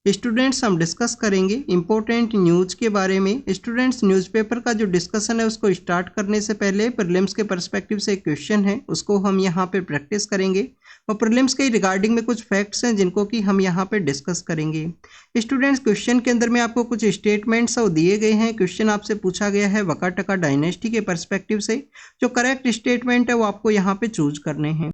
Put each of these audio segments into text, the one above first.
Students हम discuss करेंगे important news के बारे में। स्टूडेंट्स न्यूज़पेपर का जो डिस्कशन है उसको स्टार्ट करने से पहले प्रीलिम्स के पर्सपेक्टिव से एक क्वेश्चन है उसको हम यहाँ पे प्रैक्टिस करेंगे और प्रीलिम्स के रिगार्डिंग में कुछ फैक्ट्स हैं जिनको कि हम यहाँ पे डिस्कस करेंगे। स्टूडेंट्स क्वेश्चन के अंदर में आपको कुछ स्टेटमेंट्स और दिए गए हैं। क्वेश्चन आपसे पूछा गया है वकाटका डायनेस्टी के पर्सपेक्टिव से। जो करेक्ट स्टेटमेंट है वो आपको यहाँ पे चूज करने हैं।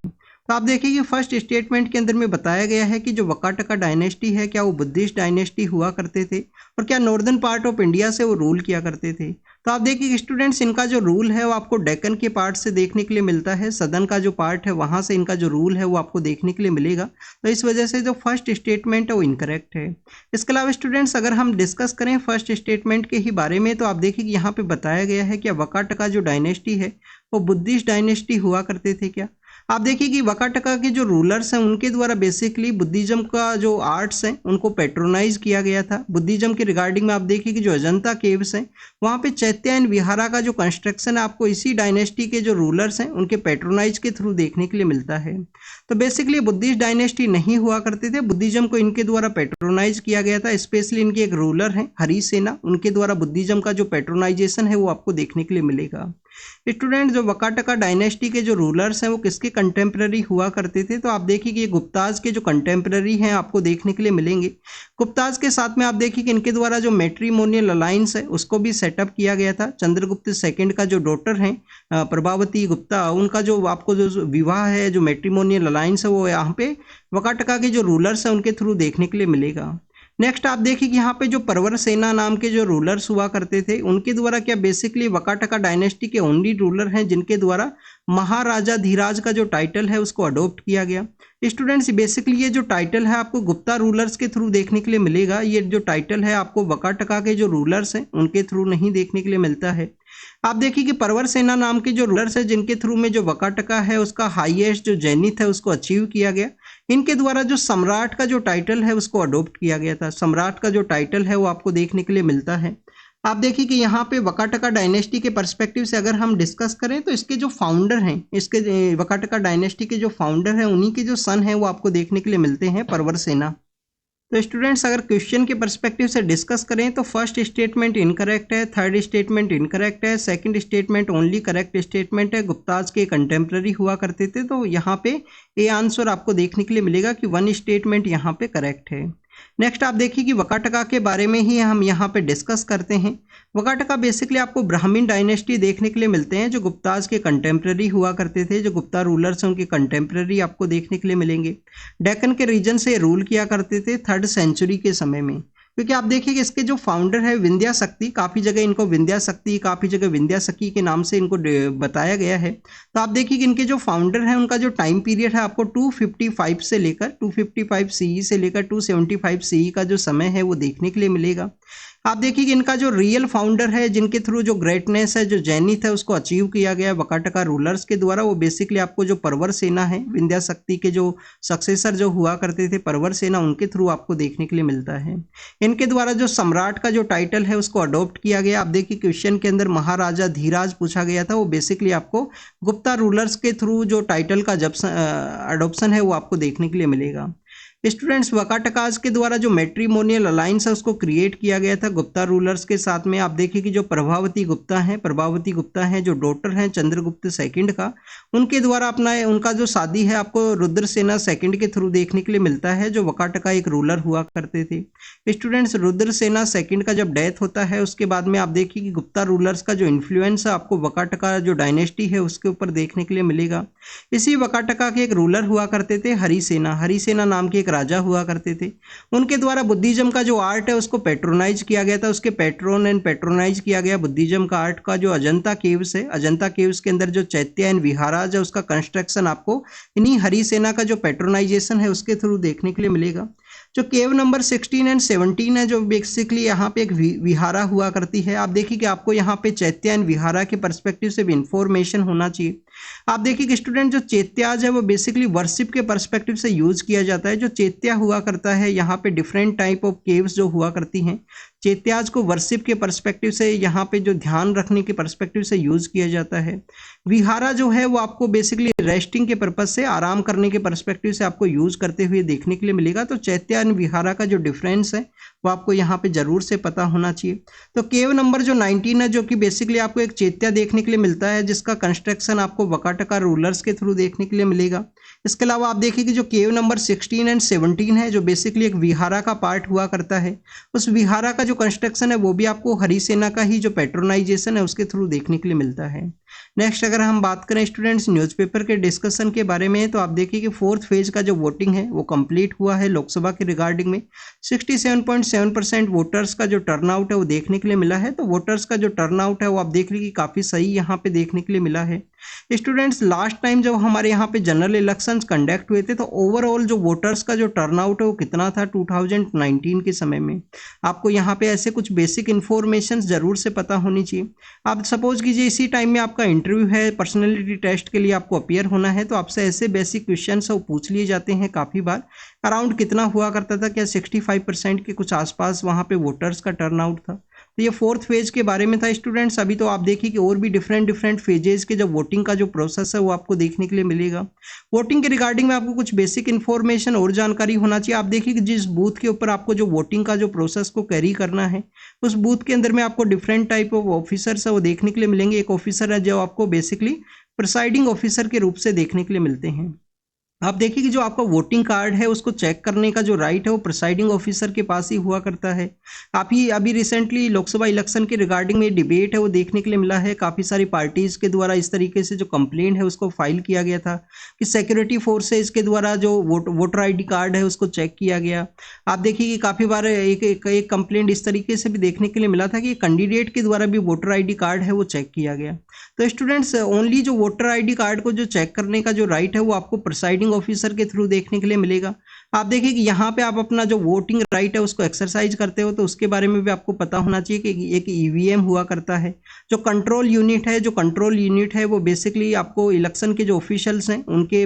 तो आप देखिए कि फर्स्ट स्टेटमेंट के अंदर में बताया गया है कि जो वकाटका डायनेस्टी है क्या वो बुद्धिस्ट डायनेस्टी हुआ करते थे और क्या नॉर्दर्न पार्ट ऑफ इंडिया से वो रूल किया करते थे। तो आप देखिए स्टूडेंट्स इनका जो रूल है वो आपको डेक्कन के पार्ट से देखने के लिए मिलता है। सदर्न का जो पार्ट है वहाँ से इनका जो रूल है वो आपको देखने के लिए मिलेगा। तो इस वजह से जो फर्स्ट स्टेटमेंट है वो इनकरेक्ट है। इसके अलावा स्टूडेंट्स अगर हम डिस्कस करें फर्स्ट स्टेटमेंट के ही बारे में तो आप देखिए कि यहाँ पे बताया गया है कि वकाटका जो डायनेस्टी है वो बुद्धिस्ट डायनेस्टी हुआ करते थे क्या। आप देखिए कि वकाटका के जो रूलर्स हैं उनके द्वारा बेसिकली बुद्धिज्म का जो आर्ट्स हैं उनको पेट्रोनाइज किया गया था। बुद्धिज्म के रिगार्डिंग में आप देखिए कि जो अजंता केव्स हैं वहाँ पे चैत्यायन विहारा का जो कंस्ट्रक्शन है आपको इसी डायनेस्टी के जो रूलर्स हैं उनके पेट्रोनाइज के थ्रू देखने के लिए मिलता है। तो बेसिकली बुद्धिस्ट डायनेस्टी नहीं हुआ करते थे, बुद्धिज्म को इनके द्वारा पेट्रोनाइज किया गया था। स्पेशली इनके एक रूलर हैं हरिसेना, उनके द्वारा बुद्धिज्म का जो पेट्रोनाइजेशन है वो आपको देखने के लिए मिलेगा। स्टूडेंट जो वकाटका डायनेस्टी के जो रूलर्स हैं वो किसके कंटेम्प्रेरी हुआ करते थे। तो आप देखिए कि ये गुप्ताज के जो कंटेम्प्रेरी हैं आपको देखने के लिए मिलेंगे। गुप्ताज के साथ में आप देखिए कि इनके द्वारा जो मैट्रिमोनियल अलायंस है उसको भी सेटअप किया गया था। चंद्रगुप्त सेकंड का जो डॉटर हैं प्रभावती गुप्ता, उनका जो आपको जो विवाह है जो मैट्रिमोनियल अलायंस है वो यहाँ पे वकाटका के जो रूलर्स हैं उनके थ्रू देखने के लिए मिलेगा। नेक्स्ट आप देखिए कि यहाँ पे जो परवर सेना नाम के जो रूलर्स हुआ करते थे उनके द्वारा क्या बेसिकली वकाटका डायनेस्टी के ओनली रूलर हैं जिनके द्वारा महाराजा धीराज का जो टाइटल है उसको अडॉप्ट किया गया। स्टूडेंट्स बेसिकली ये जो टाइटल है आपको गुप्ता रूलर्स के थ्रू देखने के लिए मिलेगा। ये जो टाइटल है आपको वकाटका के जो रूलर्स हैं उनके थ्रू नहीं देखने के लिए मिलता है। आप देखिए कि परवर सेना नाम के जो रूलर्स है जिनके थ्रू में जो वकाटका है उसका हाईएस्ट जो जेनिथ है उसको अचीव किया गया। इनके द्वारा जो सम्राट का जो टाइटल है उसको अडॉप्ट किया गया था। सम्राट का जो टाइटल है वो आपको देखने के लिए मिलता है। आप देखिए कि यहाँ पे वकाटका डायनेस्टी के पर्सपेक्टिव से अगर हम डिस्कस करें तो इसके जो फाउंडर हैं, इसके वकाटका डायनेस्टी के जो फाउंडर हैं उन्हीं के जो सन हैं वो आपको देखने के लिए मिलते हैं परवर सेना। तो स्टूडेंट्स अगर क्वेश्चन के पर्सपेक्टिव से डिस्कस करें तो फर्स्ट स्टेटमेंट इनकरेक्ट है, थर्ड स्टेटमेंट इनकरेक्ट है, second statement only correct statement है। गुप्ताज के कंटेम्प्रेरी हुआ करते थे। तो यहाँ पे ए आंसर आपको देखने के लिए मिलेगा कि वन स्टेटमेंट यहाँ पे करेक्ट है। नेक्स्ट आप देखिए कि वकाटका के बारे में ही हम यहाँ पे डिस्कस करते हैं। वकाटका बेसिकली आपको ब्राह्मण डायनेस्टी देखने के लिए मिलते हैं जो गुप्ताज के कंटेम्प्रेरी हुआ करते थे। जो गुप्ता रूलर्स हैं उनके कंटेम्प्रेरी आपको देखने के लिए मिलेंगे। डेक्कन के रीजन से रूल किया करते थे 3rd सेंचुरी के समय में। क्योंकि आप देखिए कि इसके जो फाउंडर है विंध्या शक्ति, काफ़ी जगह इनको विंध्या शक्ति, काफ़ी जगह विंध्या सखी के नाम से इनको बताया गया है। तो आप देखिए कि इनके जो फाउंडर हैं उनका जो टाइम पीरियड है आपको 255 से लेकर 255 सीई से लेकर 275 सीई का जो समय है वो देखने के लिए मिलेगा। आप देखिए कि इनका जो रियल फाउंडर है जिनके थ्रू जो ग्रेटनेस है जो जेनिथ है उसको अचीव किया गया वकाटका रूलर्स के द्वारा, वो बेसिकली आपको जो परवर सेना है विंध्या शक्ति के जो सक्सेसर जो हुआ करते थे परवर सेना, उनके थ्रू आपको देखने के लिए मिलता है। इनके द्वारा जो सम्राट का जो टाइटल है उसको अडॉप्ट किया गया। आप देखिए क्वेश्चन के अंदर महाराजा धीराज पूछा गया था, वो बेसिकली आपको गुप्ता रूलर्स के थ्रू जो टाइटल का जब अडॉप्शन है वो आपको देखने के लिए मिलेगा। स्टूडेंट्स वकाटकाज के द्वारा जो मैट्रिमोनियल अलायंस है उसको क्रिएट किया गया था गुप्ता रूलर्स के साथ में। आप देखिए कि जो प्रभावती गुप्ता हैं जो डॉटर हैं चंद्रगुप्त सेकंड का, उनके द्वारा अपना उनका जो शादी है आपको रुद्रसेना सेकंड के थ्रू देखने के लिए मिलता है जो वकाटका एक रूलर हुआ करते थे। स्टूडेंट्स रुद्रसेना सेकंड का जब डेथ होता है उसके बाद में आप देखिए कि गुप्ता रूलर्स का जो इन्फ्लुएंस है आपको वकाटका जो डायनेस्टी है उसके ऊपर देखने के लिए मिलेगा। इसी वकाटका के एक रूलर हुआ करते थे हरिसेना नाम के राजा हुआ करते थे। उनके द्वारा बुद्धिज्म का जो आर्ट है उसको पेट्रोनाइज किया गया था। उसके पेट्रोनाइज किया गया बुद्धिज्म का आर्ट का जो अजंता केव्स है, अजंता केव्स के अंदर जो चैत्यायन विहाराज है उसका कंस्ट्रक्शन आपको इन्हीं हरिसेना का जो पेट्रोनाइजेशन है उसके थ्रू देखने के लिए मिलेगा। जो केव नंबर 16 एंड 17 है जो बेसिकली यहाँ पे एक विहारा हुआ करती है। आप देखिए कि आपको यहाँ पे चैत्यायन विहारा के पर्सपेक्टिव से भी इंफॉर्मेशन होना चाहिए। आप देखिए कि स्टूडेंट जो चैत्याज है वो बेसिकली वर्शिप के पर्सपेक्टिव से यूज किया जाता है। जो चैत्या हुआ करता है यहाँ पे डिफरेंट टाइप ऑफ केव्स जो हुआ करती हैं, चैत्याज को वर्शिप के पर्सपेक्टिव से यहाँ पे जो ध्यान रखने के पर्सपेक्टिव से यूज किया जाता है। विहारा जो है वो आपको बेसिकली रेस्टिंग के पर्पज से, आराम करने के पर्सपेक्टिव से आपको यूज करते हुए देखने के लिए मिलेगा। तो चैत्या एंड विहारा का जो डिफरेंस है वो आपको यहाँ पे जरूर से पता होना चाहिए। तो केव नंबर जो 19 है, जो कि बेसिकली आपको एक चैत्या देखने के लिए मिलता है जिसका कंस्ट्रक्शन आपको वकाटका रूलर्स के थ्रू देखने के लिए मिलेगा। इसके अलावा आप देखिए कि जो केव नंबर 16 एंड 17 है, जो बेसिकली एक विहारा का पार्ट हुआ करता है, उस विहारा का जो कंस्ट्रक्शन है वो भी आपको हरिसेना का ही जो पेट्रोनाइजेशन है उसके थ्रू देखने के लिए मिलता है। नेक्स्ट अगर हम बात करें स्टूडेंट्स न्यूज़पेपर के डिस्कशन के बारे में, तो आप देखिए कि फोर्थ फेज का जो वोटिंग है वो कंप्लीट हुआ है लोकसभा के रिगार्डिंग में। 67.7% वोटर्स का जो टर्नआउट है वो देखने के लिए मिला है। तो वोटर्स का जो टर्नआउट है वो आप देख रहे हैं कि काफ़ी सही यहाँ पे देखने के लिए मिला है। स्टूडेंट्स लास्ट टाइम जब हमारे यहाँ पे जनरल इलेक्शंस कंडक्ट हुए थे तो ओवरऑल जो वोटर्स का जो टर्नआउट है वो कितना था 2019 के समय में। आपको यहाँ पे ऐसे कुछ बेसिक इन्फॉर्मेशन जरूर से पता होनी चाहिए। आप सपोज कीजिए इसी टाइम में आपका इंटरव्यू है, पर्सनैलिटी टेस्ट के लिए आपको अपीयर होना है, तो आपसे ऐसे बेसिक क्वेश्चन वो पूछ लिए जाते हैं काफ़ी बार। अराउंड कितना हुआ करता था, क्या 65% के कुछ आसपास वहाँ पे वोटर्स का टर्नआउट था। तो ये फोर्थ फेज के बारे में था स्टूडेंट्स। अभी तो आप देखिए कि और भी डिफरेंट फेजेस के जो वोटिंग का जो प्रोसेस है वो आपको देखने के लिए मिलेगा। वोटिंग के रिगार्डिंग में आपको कुछ बेसिक इन्फॉर्मेशन और जानकारी होना चाहिए। आप देखिए कि जिस बूथ के ऊपर आपको जो वोटिंग का जो प्रोसेस को कैरी करना है, उस बूथ के अंदर में आपको डिफरेंट टाइप ऑफ ऑफिसर्स है वो देखने के लिए मिलेंगे। एक ऑफिसर है जो आपको बेसिकली प्रिसाइडिंग ऑफिसर के रूप से देखने के लिए मिलते हैं। आप देखिए कि जो आपका वोटिंग कार्ड है उसको चेक करने का जो राइट है वो प्रिसाइडिंग ऑफिसर के पास ही हुआ करता है। अभी रिसेंटली लोकसभा इलेक्शन के रिगार्डिंग में डिबेट है वो देखने के लिए मिला है। काफ़ी सारी पार्टीज़ के द्वारा इस तरीके से जो कंप्लेंट है उसको फाइल किया गया था कि सिक्योरिटी फोर्सेज के द्वारा जो वोटर ID कार्ड है उसको चेक किया गया। आप देखिए कि काफ़ी बार एक कंप्लेंट इस तरीके से भी देखने के लिए मिला था कि कैंडिडेट के द्वारा भी वोटर ID कार्ड है वो चेक किया गया। तो स्टूडेंट्स ओनली जो वोटर ID कार्ड को जो चेक करने का जो राइट है वो आपको प्रिसाइडिंग ऑफिसर के थ्रू देखने के लिए मिलेगा। आप देखिए कि यहाँ पे आप अपना जो वोटिंग राइट है उसको एक्सरसाइज करते हो, तो उसके बारे में भी आपको पता होना चाहिए कि एक EVM हुआ करता है। जो कंट्रोल यूनिट है वो बेसिकली आपको इलेक्शन के जो ऑफिशियल्स हैं उनके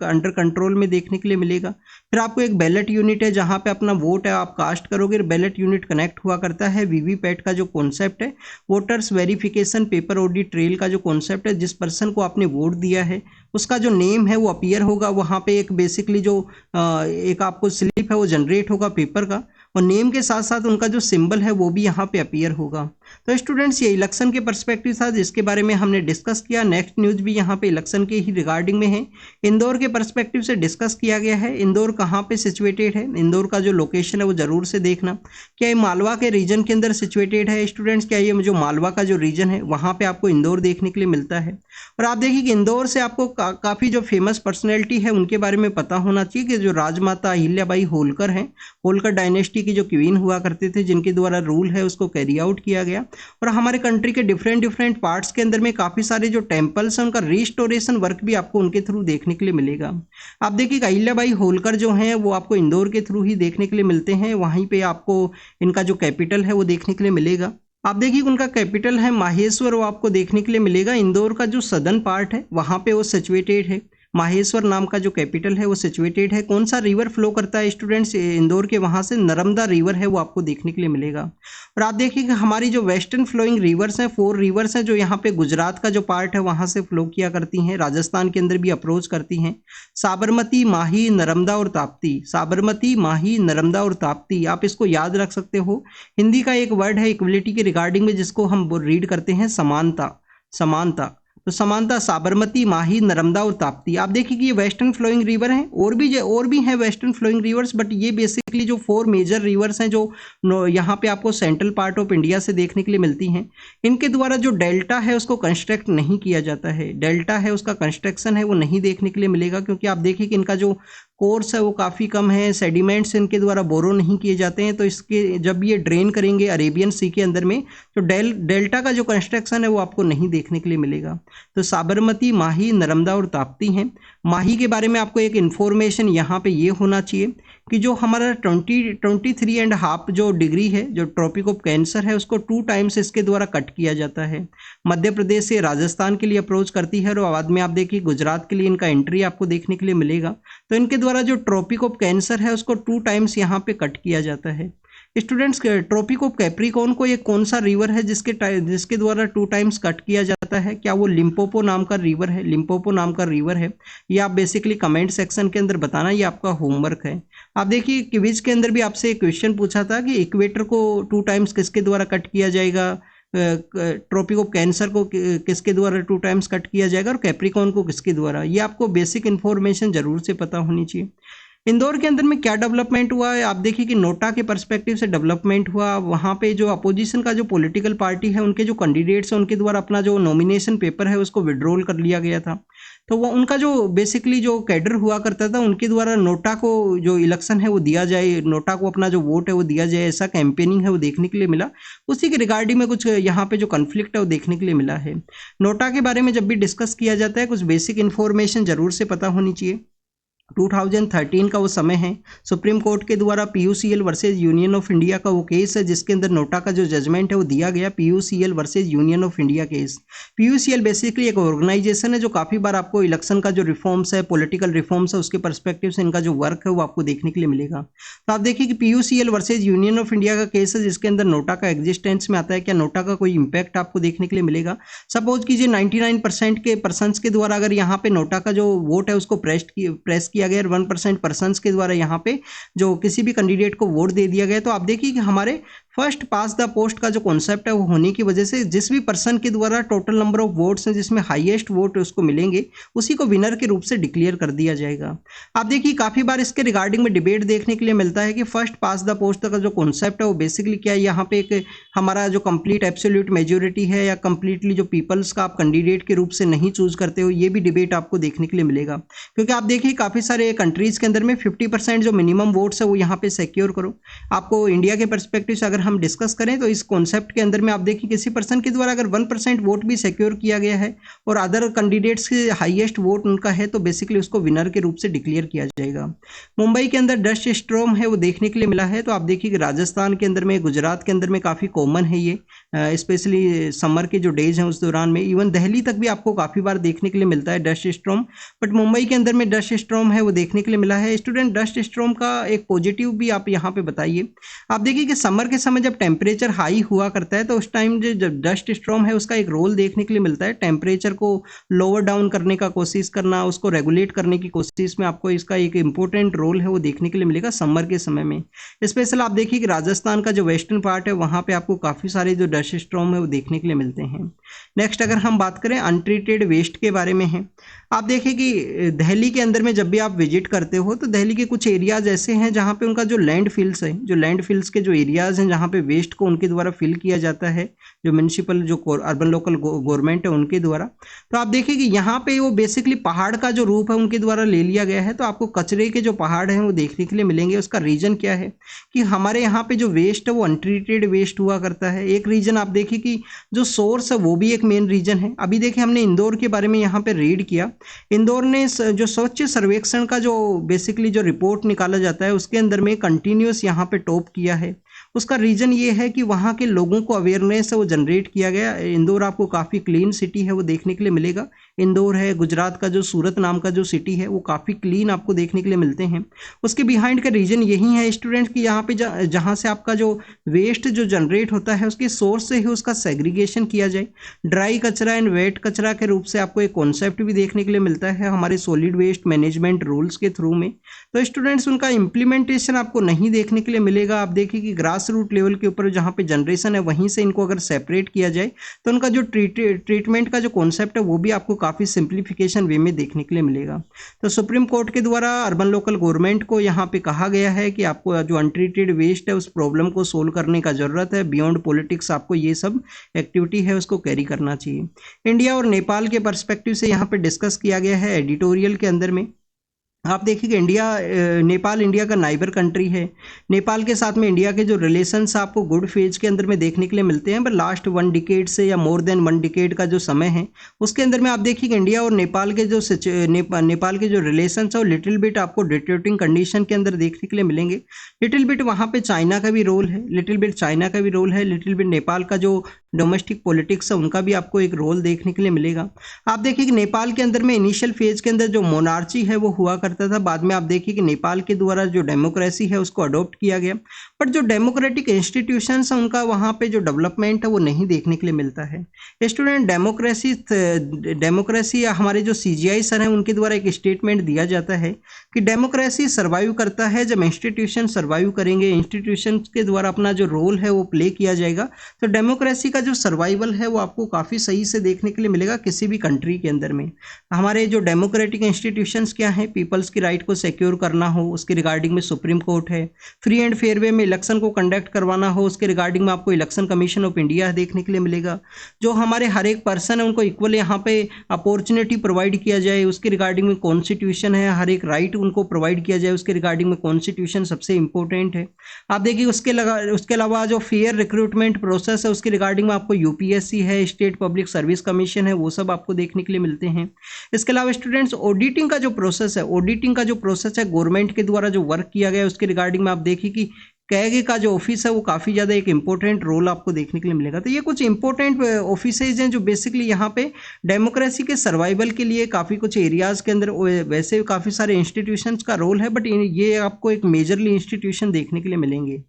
अंडर कंट्रोल में देखने के लिए मिलेगा। फिर आपको एक बैलेट यूनिट है जहाँ पे अपना वोट है आप कास्ट करोगे। बैलेट यूनिट कनेक्ट हुआ करता है VVPAT का जो कॉन्सेप्ट है, voters verification paper audit trail का जो कॉन्सेप्ट है। जिस पर्सन को आपने वोट दिया है उसका जो नेम है वो अपीयर होगा वहाँ पे। एक बेसिकली जो एक आपको स्लिप है वो जनरेट होगा पेपर का, और नेम के साथ साथ उनका जो सिंबल है वो भी यहाँ पे अपीयर होगा। तो स्टूडेंट्स ये इलेक्शन के पर्सपेक्टिव था जिसके बारे में हमने डिस्कस किया। नेक्स्ट न्यूज़ भी यहाँ पे इलेक्शन के ही रिगार्डिंग में है। इंदौर के पर्सपेक्टिव से डिस्कस किया गया है। इंदौर कहाँ पे सिचुएटेड है, इंदौर का जो लोकेशन है वो जरूर से देखना। क्या ये मालवा के रीजन के अंदर सिचुएटेड है स्टूडेंट्स? क्या ये जो मालवा का जो रीजन है वहाँ पे आपको इंदौर देखने के लिए मिलता है। और आप देखिए कि इंदौर से आपको काफ़ी जो फेमस पर्सनैलिटी है उनके बारे में पता होना चाहिए कि जो राजमाता अहिल्याबाई होलकर हैं, होलकर डायनेस्टी की जो क्वीन हुआ करते थे, जिनके द्वारा रूल है उसको कैरी आउट किया गया। और हमारे कंट्री के डिफरेंट पार्ट्स के अंदर में काफ़ी सारे जो टेम्पल्स हैं उनका रिस्टोरेशन वर्क भी आपको उनके थ्रू देखने के लिए मिलेगा। आप देखिए अहिल्याबाई होलकर जो हैं वो आपको इंदौर के थ्रू ही देखने के लिए मिलते हैं। वहीं पे आपको इनका जो कैपिटल है वो देखने के लिए मिलेगा। आप देखिए उनका कैपिटल है माहेश्वर, वो आपको देखने के लिए मिलेगा। इंदौर का जो सदर्न पार्ट है वहाँ पे वो सिचुएटेड है। माहेश्वर नाम का जो कैपिटल है वो सिचुएटेड है। कौन सा रिवर फ्लो करता है स्टूडेंट्स इंदौर के? वहाँ से नर्मदा रिवर है वो आपको देखने के लिए मिलेगा। और आप देखिए कि हमारी जो वेस्टर्न फ्लोइंग रिवर्स हैं, 4 रिवर्स हैं जो यहाँ पे गुजरात का जो पार्ट है वहाँ से फ्लो किया करती हैं, राजस्थान के अंदर भी अप्रोच करती हैं। साबरमती, माही, नर्मदा और ताप्ती। साबरमती, माही, नर्मदा और ताप्ती, आप इसको याद रख सकते हो। हिंदी का एक वर्ड है इक्वलिटी के रिगार्डिंग में जिसको हम रीड करते हैं समानता। तो समानता, साबरमती, माही, नर्मदा और ताप्ती। आप देखिए कि ये वेस्टर्न फ्लोइंग रिवर हैं। और भी हैं वेस्टर्न फ्लोइंग रिवर्स, बट ये बेसिकली जो 4 मेजर रिवर्स हैं जो यहाँ पे आपको सेंट्रल पार्ट ऑफ इंडिया से देखने के लिए मिलती हैं। इनके द्वारा जो डेल्टा है उसको कंस्ट्रक्ट नहीं किया जाता है। डेल्टा है उसका कंस्ट्रक्शन है वो नहीं देखने के लिए मिलेगा, क्योंकि आप देखिए कि इनका जो कोर्स है वो काफ़ी कम है। सेडिमेंट्स इनके द्वारा बोरो नहीं किए जाते हैं। तो इसके जब ये ड्रेन करेंगे अरेबियन सी के अंदर में, तो डेल्टा का जो कंस्ट्रक्शन है वो आपको नहीं देखने के लिए मिलेगा। तो साबरमती, माही, नर्मदा और ताप्ती हैं। माही के बारे में आपको एक इन्फॉर्मेशन यहाँ पे ये होना चाहिए कि जो हमारा 23.5 जो डिग्री है, जो ट्रॉपिक ऑफ कैंसर है, उसको 2 टाइम्स इसके द्वारा कट किया जाता है। मध्य प्रदेश से राजस्थान के लिए अप्रोच करती है और बाद में आप देखिए गुजरात के लिए इनका एंट्री आपको देखने के लिए मिलेगा। तो इनके द्वारा जो ट्रॉपिक ऑफ कैंसर है उसको 2 टाइम्स यहाँ पे कट किया जाता है। स्टूडेंट्स, ट्रॉपिक ऑफ कैप्रिकॉर्न को ये कौन सा रिवर है जिसके द्वारा 2 टाइम्स कट किया जाता है? क्या वो लिम्पोपो नाम का रिवर है? लिम्पोपो नाम का रिवर है? ये आप बेसिकली कमेंट सेक्शन के अंदर बताना, ये आपका होमवर्क है। आप देखिए क्विज के अंदर भी आपसे एक क्वेश्चन पूछा था कि इक्वेटर को 2 टाइम्स किसके द्वारा कट किया जाएगा, ट्रॉपिक ऑफ कैंसर को किसके द्वारा 2 टाइम्स कट किया जाएगा और कैप्रिकॉर्न को किसके द्वारा। ये आपको बेसिक इन्फॉर्मेशन जरूर से पता होनी चाहिए। इंदौर के अंदर में क्या डेवलपमेंट हुआ है? आप देखिए कि नोटा के पर्सपेक्टिव से डेवलपमेंट हुआ। वहाँ पे जो अपोजिशन का जो पॉलिटिकल पार्टी है उनके जो कैंडिडेट्स हैं उनके द्वारा अपना जो नॉमिनेशन पेपर है उसको विड्रॉल कर लिया गया था। तो वो उनका जो बेसिकली जो कैडर हुआ करता था उनके द्वारा नोटा को जो इलेक्शन है वो दिया जाए, नोटा को अपना जो वोट है वो दिया जाए, ऐसा कैंपेनिंग है वो देखने के लिए मिला। उसी के रिगार्डिंग में कुछ यहाँ पे जो कन्फ्लिक्ट है वो देखने के लिए मिला है। नोटा के बारे में जब भी डिस्कस किया जाता है कुछ बेसिक इन्फॉर्मेशन जरूर से पता होनी चाहिए। 2013 का वो समय है, सुप्रीम कोर्ट के द्वारा PUCL versus union of India का वो केस है जिसके अंदर नोटा का जो जजमेंट है वो दिया गया, PUCL versus union of India case. PUCL basically एक ऑर्गेनाइजेशन है जो काफ़ी बार आपको इलेक्शन का जो रिफॉर्म्स है, पॉलिटिकल रिफॉर्म्स है, उसके पर्सपेक्टिव से इनका जो वर्क है वो आपको देखने के लिए मिलेगा। तो आप देखिए कि PUCL versus union of India का केस है जिसके अंदर नोटा का एग्जिस्टेंस में आता है। क्या नोटा का कोई इंपैक्ट आपको देखने के लिए मिलेगा? सपोज कीजिए 99% के पर्सन्स के द्वारा अगर यहाँ पे नोटा का जो वोट है उसको प्रेस किया गया, 1% पर्सन्स के द्वारा यहाँ पे जो किसी भी कैंडिडेट को वोट दे दिया गया, तो आप देखिए कि हमारे फर्स्ट पास द पोस्ट का जो कॉन्सेप्ट है वो होने की वजह से जिस भी पर्सन के द्वारा टोटल नंबर ऑफ वोट्स हैं जिसमें हाईएस्ट वोट उसको मिलेंगे उसी को विनर के रूप से डिक्लेयर कर दिया जाएगा। आप देखिए काफ़ी बार इसके रिगार्डिंग में डिबेट देखने के लिए मिलता है कि फर्स्ट पास द पोस्ट का जो कॉन्सेप्ट है वो बेसिकली क्या है, यहाँ पे एक हमारा जो कंप्लीट एब्सोल्यूट मेजोरिटी है या कंप्लीटली जो पीपल्स का आप कैंडिडेट के रूप से नहीं चूज करते हो, ये भी डिबेट आपको देखने के लिए मिलेगा। क्योंकि आप देखिए काफ़ी सारे कंट्रीज़ के अंदर में 50% जो मिनिमम वोट्स है वो यहाँ पे सिक्योर करो। आपको इंडिया के परस्पेक्टिव से अगर हम डिस्कस करें तो इस कॉन्सेप्ट के अंदर में आप देखिए किसी पर्सन के द्वारा अगर 1% वोट भी सिक्योर किया गया है और अदर कैंडिडेट्स के हाईएस्ट वोट उनका है तो बेसिकली उसको विनर के रूप से डिक्लेयर किया जाएगा। मुंबई के अंदर डस्ट स्टॉर्म है वो देखने के लिए मिला है। तो आप देखिए कि राजस्थान के अंदर में, गुजरात के अंदर में काफ़ी कॉमन है ये, स्पेशली समर के जो डेज हैं उस दौरान में। इवन दिल्ली तक भी आपको काफ़ी बार देखने के लिए मिलता है डस्ट स्टॉर्म, बट मुंबई के अंदर में डस्ट स्टॉर्म है वो देखने के लिए मिला है। स्टूडेंट, डस्ट स्टॉर्म का एक पॉजिटिव भी आप यहाँ पे बताइए। आप देखिए कि समर के समय जब टेम्परेचर हाई हुआ करता है तो उस टाइम जो जब डस्ट स्टॉर्म है उसका एक रोल देखने के लिए मिलता है, टेम्परेचर को लोअर डाउन करने का कोशिश करना, उसको रेगुलेट करने की कोशिश में आपको इसका एक इंपॉर्टेंट रोल है वो देखने के लिए मिलेगा समर के समय में। स्पेशल आप देखिए कि राजस्थान का जो वेस्टर्न पार्ट है वहाँ पे आपको काफ़ी सारे जो डस्ट स्टॉर्म है वो देखने के लिए मिलते हैं। नेक्स्ट अगर हम बात करें अनट्रीटेड वेस्ट के बारे में है, आप देखिए कि दिल्ली के अंदर में जब भी आप विजिट करते हो तो दिल्ली के कुछ एरियाज ऐसे हैं जहाँ पे उनका जो लैंड फिल्स है, जो लैंड फिल्स के जो एरियाज हैं जहाँ पे वेस्ट को उनके द्वारा फिल किया जाता है, जो म्यूनिसिपल जो अर्बन लोकल गवर्नमेंट है उनके द्वारा। तो आप देखिए कि यहाँ पे वो बेसिकली पहाड़ का जो रूप है उनके द्वारा ले लिया गया है। तो आपको कचरे के जो पहाड़ हैं वो देखने के लिए मिलेंगे। उसका रीजन क्या है कि हमारे यहाँ पे जो वेस्ट है वो अनट्रीटेड वेस्ट हुआ करता है। एक रीजन आप देखिए कि जो सोर्स है वो भी एक मेन रीजन है। अभी देखिए हमने इंदौर के बारे में यहाँ पे रीड किया। इंदौर ने जो स्वच्छ सर्वेक्षण का जो बेसिकली जो रिपोर्ट निकाला जाता है उसके अंदर में कंटिन्यूस यहाँ पे टॉप किया है। उसका रीज़न ये है कि वहाँ के लोगों को अवेयरनेस है वो जनरेट किया गया। इंदौर आपको काफ़ी क्लीन सिटी है वो देखने के लिए मिलेगा। इंदौर है, गुजरात का जो सूरत नाम का जो सिटी है वो काफ़ी क्लीन आपको देखने के लिए मिलते हैं। उसके बिहाइंड का रीज़न यही है स्टूडेंट कि यहाँ पे जहाँ से आपका जो वेस्ट जो जनरेट होता है उसके सोर्स से ही उसका सेग्रीगेशन किया जाए। ड्राई कचरा एंड वेट कचरा के रूप से आपको एक कॉन्सेप्ट भी देखने के लिए मिलता है हमारे सॉलिड वेस्ट मैनेजमेंट रूल्स के थ्रू में। तो स्टूडेंट्स उनका इम्प्लीमेंटेशन आपको नहीं देखने के लिए मिलेगा। आप देखिए कि ग्रास रूट लेवल के ऊपर जहाँ पे जनरेशन है वहीं से इनको अगर सेपरेट किया जाए तो उनका जो ट्रीटमेंट का जो कॉन्सेप्ट है वो भी आपको काफ़ी सिंप्लीफिकेशन वे में देखने के लिए मिलेगा। तो सुप्रीम कोर्ट के द्वारा अर्बन लोकल गवर्नमेंट को यहाँ पे कहा गया है कि आपको जो अनट्रीटेड वेस्ट है उस प्रॉब्लम को सोल्व करने का ज़रूरत है। बियॉन्ड पॉलिटिक्स आपको ये सब एक्टिविटी है उसको कैरी करना चाहिए। इंडिया और नेपाल के पर्सपेक्टिव से यहाँ पे डिस्कस किया गया है एडिटोरियल के अंदर में। आप देखिए इंडिया नेपाल इंडिया का नाइबर कंट्री है। नेपाल के साथ में इंडिया के जो रिलेशंस आपको गुड फेज के अंदर में देखने के लिए मिलते हैं, पर लास्ट 1 डिकेड से या मोर देन 1 डिकेड का जो समय है उसके अंदर में आप देखिए कि इंडिया और नेपाल के जो नेपाल के जो रिलेशंस है वो लिटिल बिट आपको डिटेरियोरेटिंग कंडीशन के अंदर देखने के लिए मिलेंगे। लिटिल बिट वहाँ पे चाइना का भी रोल है, लिटिल बिट चाइना का भी रोल है, लिटिल बिट नेपाल का जो डोमेस्टिक पॉलिटिक्स है उनका भी आपको एक रोल देखने के लिए मिलेगा। आप देखिए कि नेपाल के अंदर में इनिशियल फेज के अंदर जो मोनार्ची है वो हुआ करता था, बाद में आप देखिए कि नेपाल के द्वारा जो डेमोक्रेसी है उसको अडॉप्ट किया गया, बट जो डेमोक्रेटिक इंस्टीट्यूशंस है उनका वहाँ पे जो डेवलपमेंट है वो नहीं देखने के लिए मिलता है। स्टूडेंट डेमोक्रेसी या हमारे जो CGI सर हैं उनके द्वारा एक स्टेटमेंट दिया जाता है कि डेमोक्रेसी सर्वाइव करता है जब इंस्टीट्यूशन सर्वाइव करेंगे, इंस्टीट्यूशन के द्वारा अपना जो रोल है वो प्ले किया जाएगा। तो डेमोक्रेसी का जो सर्वाइवल है वो आपको काफ़ी सही से देखने के लिए मिलेगा किसी भी कंट्री के अंदर में। हमारे जो डेमोक्रेटिक इंस्टीट्यूशंस क्या हैं, पीपल्स की राइट को सिक्योर करना हो उसके रिगार्डिंग में सुप्रीम कोर्ट है, फ्री एंड फेयर वे में इलेक्शन को कंडक्ट करवाना हो उसके रिगार्डिंग में आपको इलेक्शन कमीशन ऑफ इंडिया देखने के लिए मिलेगा। जो हमारे हर एक पर्सन है उनको इक्वल यहाँ पे अपॉर्चुनिटी प्रोवाइड किया जाए उसके रिगार्डिंग में कॉन्स्टिट्यूशन है, हर एक राइट उनको प्रोवाइड किया जाए उसके रिगार्डिंग में कॉन्स्टिट्यूशन सबसे इंपॉर्टेंट है। आप देखिए उसके अलावा जो फेयर रिक्रूटमेंट प्रोसेस है उसके रिगार्डिंग में आपको UPSC है, स्टेट पब्लिक सर्विस कमीशन है, वो सब आपको देखने के लिए मिलते हैं। इसके अलावा स्टूडेंट्स ऑडिटिंग का जो प्रोसेस है, ऑडिटिंग का जो प्रोसेस है गवर्नमेंट के द्वारा जो वर्क किया गया है उसके रिगार्डिंग में आप देखिए कि कैग का जो ऑफिस है वो काफ़ी ज़्यादा एक इंपॉर्टेंट रोल आपको देखने के लिए मिलेगा। तो ये कुछ इंपॉर्टेंट ऑफिसेज हैं जो बेसिकली यहाँ पे डेमोक्रेसी के सर्वाइवल के लिए काफ़ी कुछ एरियाज़ के अंदर वैसे काफ़ी सारे इंस्टीट्यूशंस का रोल है, बट ये आपको एक मेजरली इंस्टीट्यूशन देखने के लिए मिलेंगे।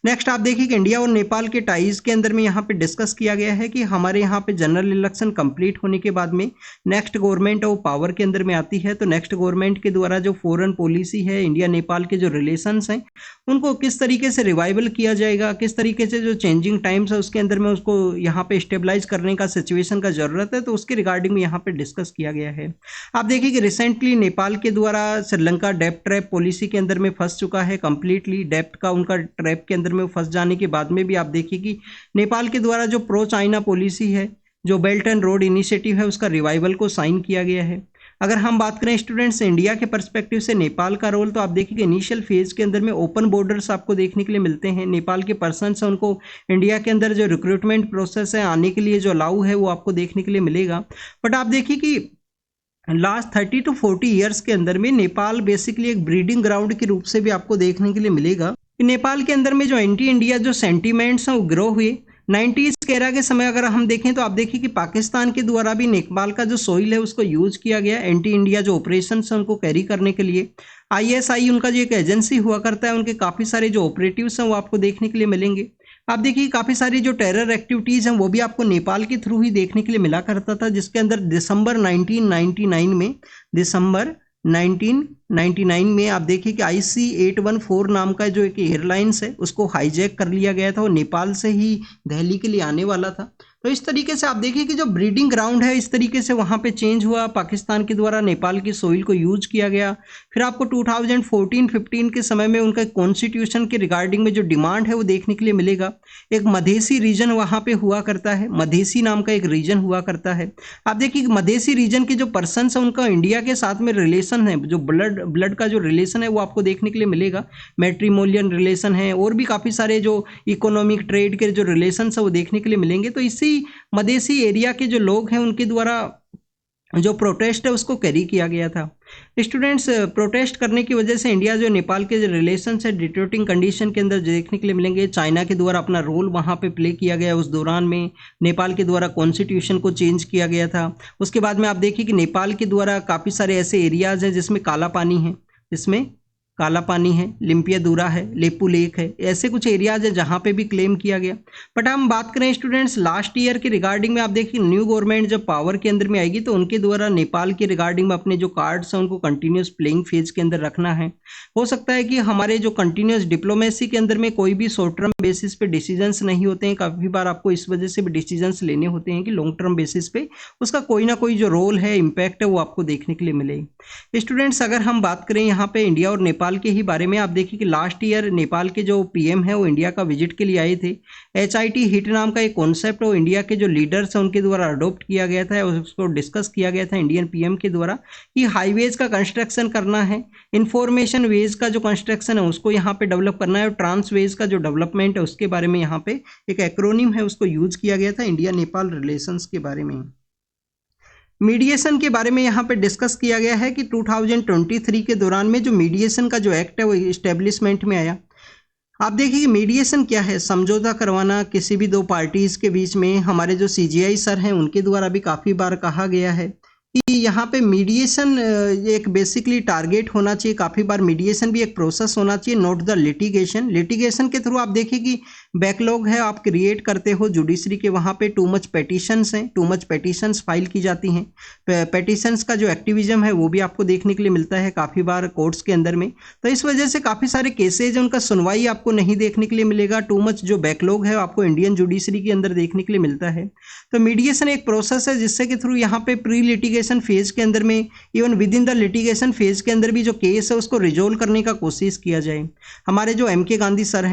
नेक्स्ट आप देखिए कि इंडिया और नेपाल के टाइज के अंदर में यहाँ पे डिस्कस किया गया है कि हमारे यहाँ पे जनरल इलेक्शन कंप्लीट होने के बाद में नेक्स्ट गवर्नमेंट वो पावर के अंदर में आती है, तो नेक्स्ट गवर्नमेंट के द्वारा जो फॉरेन पॉलिसी है, इंडिया नेपाल के जो रिलेशंस हैं उनको किस तरीके से रिवाइवल किया जाएगा, किस तरीके से जो चेंजिंग टाइम्स है उसके अंदर में उसको यहाँ पे स्टेबलाइज करने का सिचुएशन का जरूरत है, तो उसके रिगार्डिंग में यहाँ पे डिस्कस किया गया है। आप देखिए कि रिसेंटली नेपाल के द्वारा श्रीलंका डेप्ट ट्रैप पॉलिसी के अंदर में फंस चुका है, कंप्लीटली डेप्ट का उनका ट्रैप के अंदर में फंस जाने के बाद में भी आप देखिए कि नेपाल के द्वारा जो प्रो चाइना पॉलिसी है, जो बेल्ट एंड रोड इनिशिएटिव है, उसका रिवाइवल को साइन किया गया है। अगर हम बात करें स्टूडेंट्स इंडिया के पर्सपेक्टिव से नेपाल का रोल, तो आप देखिए कि इनिशियल फेज के अंदर में ओपन बॉर्डर्स आपको देखने के लिए मिलते हैं। नेपाल के पर्सन्स हैं उनको इंडिया के अंदर जो रिक्रूटमेंट प्रोसेस है आने के लिए जो अलाउ है वो आपको देखने के लिए मिलेगा। बट आप देखिए कि लास्ट 30 to 40 ईयर्स के अंदर में नेपाल बेसिकली एक ब्रीडिंग ग्राउंड के रूप से भी आपको देखने के लिए मिलेगा। नेपाल के अंदर में जो एंटी इंडिया जो सेंटीमेंट्स हैं वो ग्रो हुए 90s के एरा के समय। अगर हम देखें तो आप देखिए कि पाकिस्तान के द्वारा भी नेपाल का जो सोइल है उसको यूज किया गया एंटी इंडिया जो ऑपरेशन है उनको कैरी करने के लिए। ISI उनका जो एक एजेंसी हुआ करता है, उनके काफ़ी सारे जो ऑपरेटिव्स हैं वो आपको देखने के लिए मिलेंगे। आप देखिए काफ़ी सारी जो टेरर एक्टिविटीज़ हैं वो भी आपको नेपाल के थ्रू ही देखने के लिए मिला करता था, जिसके अंदर दिसंबर 1999 में आप देखिए कि IC-814 नाम का जो एक एयरलाइंस है उसको हाईजैक कर लिया गया था, वो नेपाल से ही दिल्ली के लिए आने वाला था। तो इस तरीके से आप देखिए कि जो ब्रीडिंग ग्राउंड है इस तरीके से वहाँ पे चेंज हुआ, पाकिस्तान के द्वारा नेपाल की सोइल को यूज किया गया। फिर आपको 2014-15 के समय में उनका कॉन्स्टिट्यूशन के रिगार्डिंग में जो डिमांड है वो देखने के लिए मिलेगा। एक मधेसी रीजन वहाँ पे हुआ करता है, मधेसी नाम का एक रीजन हुआ करता है। आप देखिए कि मधेसी रीजन के जो पर्सन है उनका इंडिया के साथ में रिलेशन है, जो ब्लड का जो रिलेशन है वो आपको देखने के लिए मिलेगा, मैट्रिमोनियल रिलेशन है और भी काफ़ी सारे जो इकोनॉमिक ट्रेड के जो रिलेशन है वो देखने के लिए मिलेंगे। तो इसी मधेसी एरिया के जो लोग हैं उनके द्वारा जो प्रोटेस्ट है उसको कैरी किया गया था। स्टूडेंट्स प्रोटेस्ट करने की वजह से इंडिया जो नेपाल के जो रिलेशन है डिटेरियोरेटिंग कंडीशन के अंदर देखने के लिए मिलेंगे। चाइना के द्वारा अपना रोल वहाँ पे प्ले किया गया, उस दौरान में नेपाल के द्वारा कॉन्स्टिट्यूशन को चेंज किया गया था। उसके बाद में आप देखिए कि नेपाल के द्वारा काफ़ी सारे ऐसे एरियाज़ हैं जिसमें काला पानी है, जिसमें काला पानी है, लिम्पियादूरा है, लेपू लेक है, ऐसे कुछ एरियाज है जहाँ पे भी क्लेम किया गया। बट हम बात करें स्टूडेंट्स लास्ट ईयर के रिगार्डिंग में, आप देखिए न्यू गवर्नमेंट जब पावर के अंदर में आएगी तो उनके द्वारा नेपाल के रिगार्डिंग में अपने जो कार्ड्स हैं उनको कंटिन्यूस प्लेइंग फेज के अंदर रखना है। हो सकता है कि हमारे जो कंटिन्यूस डिप्लोमेसी के अंदर में कोई भी शॉर्ट टर्म बेसिस पे डिसीजंस नहीं होते हैं, काफ़ी बार आपको इस वजह से भी डिसीजंस लेने होते हैं कि लॉन्ग टर्म बेसिस पे उसका कोई ना कोई जो रोल है, इम्पैक्ट है, वो आपको देखने के लिए मिले। स्टूडेंट्स, अगर हम बात करें यहाँ पे इंडिया और नेपाल के ही बारे में, आप देखिए कि लास्ट ईयर नेपाल के जो पीएम है वो इंडिया का विजिट के लिए आए थे। HIT हिट नाम का एक कॉन्सेप्ट वो इंडिया के जो लीडर्स हैं उनके द्वारा अडोप्ट किया गया था, उसको डिस्कस किया गया था इंडियन पीएम के द्वारा कि हाईवेज का कंस्ट्रक्शन करना है, इंफॉर्मेशन वेज का जो कंस्ट्रक्शन है उसको यहाँ पे डेवलप करना है, और ट्रांसवेज का जो डेवलपमेंट है उसके बारे में यहाँ पे एक एक्रोनिम है उसको यूज किया गया था इंडिया नेपाल रिलेशंस के बारे में। मीडिएशन के बारे में यहाँ पे डिस्कस किया गया है कि 2023 के दौरान में जो मीडिएशन का जो एक्ट है वो इस्टेब्लिशमेंट में आया। आप देखिए कि मीडिएशन क्या है, समझौता करवाना किसी भी दो पार्टीज़ के बीच में। हमारे जो CGI सर हैं उनके द्वारा भी काफ़ी बार कहा गया है कि यहाँ पे मीडिएशन एक बेसिकली टारगेट होना चाहिए। काफ़ी बार मीडिएशन भी एक प्रोसेस होना चाहिए, नॉट द लिटिगेशन। लिटिगेशन के थ्रू आप देखिए कि बैकलॉग है आप क्रिएट करते हो जुडिशरी के, वहाँ पे टू मच पेटिशंस हैं, टू मच पेटिशंस फाइल की जाती हैं। पेटिशंस का जो एक्टिविज्म है वो भी आपको देखने के लिए मिलता है काफ़ी बार कोर्ट्स के अंदर में। तो इस वजह से काफ़ी सारे केसेज उनका सुनवाई आपको नहीं देखने के लिए मिलेगा। टू मच जो बैकलॉग है आपको इंडियन जुडिशरी के अंदर देखने के लिए मिलता है। तो मीडिएशन एक प्रोसेस है जिससे के थ्रू यहाँ पे प्री लिटिगेशन फेज के अंदर में, even with in the litigation phase के अंदर भी जो केस है उसको रिजोल्व करने का कोशिश किया जाए। हमारे जो MK गांधी सर